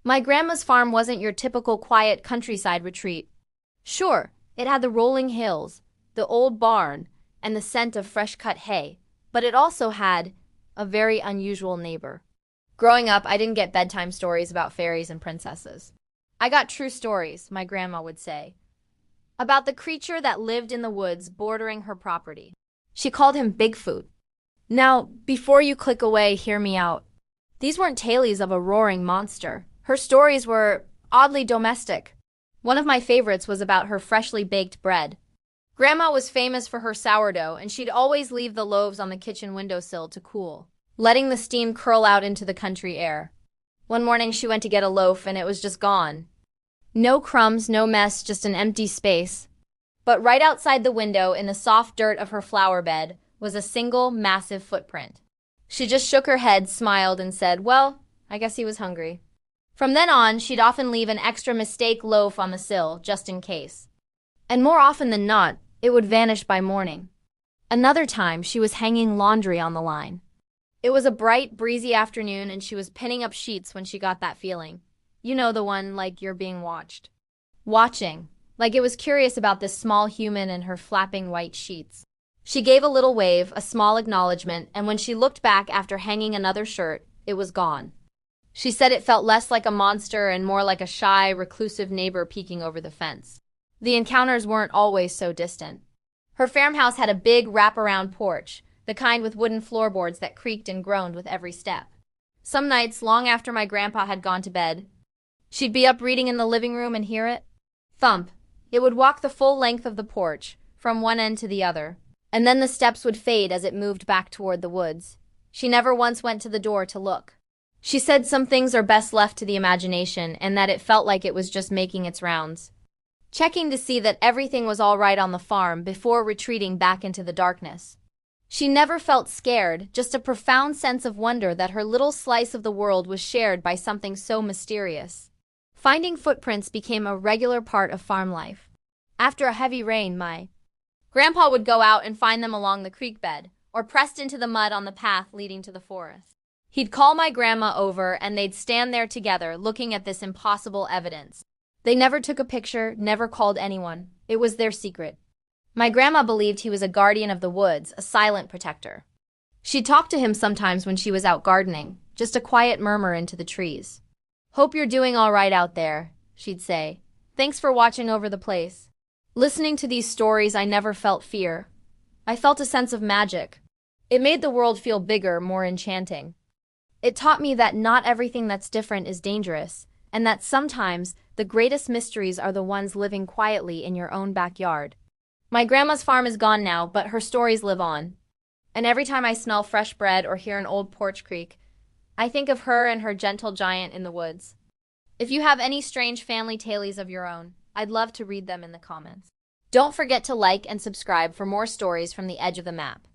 My grandma's farm wasn't your typical quiet countryside retreat. Sure, it had the rolling hills, the old barn, and the scent of fresh-cut hay, but it also had a very unusual neighbor. Growing up, I didn't get bedtime stories about fairies and princesses. I got true stories, my grandma would say, about the creature that lived in the woods bordering her property. She called him Bigfoot. Now, before you click away, hear me out. These weren't tales of a roaring monster. Her stories were oddly domestic. One of my favorites was about her freshly baked bread. Grandma was famous for her sourdough, and she'd always leave the loaves on the kitchen windowsill to cool, letting the steam curl out into the country air. One morning she went to get a loaf, and it was just gone. No crumbs, no mess, just an empty space. But right outside the window, in the soft dirt of her flower bed, was a single, massive footprint. She just shook her head, smiled, and said, "Well, I guess he was hungry." From then on, she'd often leave an extra mistake loaf on the sill, just in case. And more often than not, it would vanish by morning. Another time, she was hanging laundry on the line. It was a bright, breezy afternoon, and she was pinning up sheets when she got that feeling. You know, the one like you're being watched. Watching, like it was curious about this small human and her flapping white sheets. She gave a little wave, a small acknowledgement, and when she looked back after hanging another shirt, it was gone. She said it felt less like a monster and more like a shy, reclusive neighbor peeking over the fence. The encounters weren't always so distant. Her farmhouse had a big wraparound porch, the kind with wooden floorboards that creaked and groaned with every step. Some nights, long after my grandpa had gone to bed, she'd be up reading in the living room and hear it. Thump. It would walk the full length of the porch, from one end to the other, and then the steps would fade as it moved back toward the woods. She never once went to the door to look. She said some things are best left to the imagination and that it felt like it was just making its rounds, checking to see that everything was all right on the farm before retreating back into the darkness. She never felt scared, just a profound sense of wonder that her little slice of the world was shared by something so mysterious. Finding footprints became a regular part of farm life. After a heavy rain, my grandpa would go out and find them along the creek bed, or pressed into the mud on the path leading to the forest. He'd call my grandma over, and they'd stand there together, looking at this impossible evidence. They never took a picture, never called anyone. It was their secret. My grandma believed he was a guardian of the woods, a silent protector. She'd talk to him sometimes when she was out gardening, just a quiet murmur into the trees. "Hope you're doing all right out there," she'd say. "Thanks for watching over the place." Listening to these stories, I never felt fear. I felt a sense of magic. It made the world feel bigger, more enchanting. It taught me that not everything that's different is dangerous, and that sometimes the greatest mysteries are the ones living quietly in your own backyard. My grandma's farm is gone now, but her stories live on. And every time I smell fresh bread or hear an old porch creak, I think of her and her gentle giant in the woods. If you have any strange family tales of your own, I'd love to read them in the comments. Don't forget to like and subscribe for more stories from the edge of the map.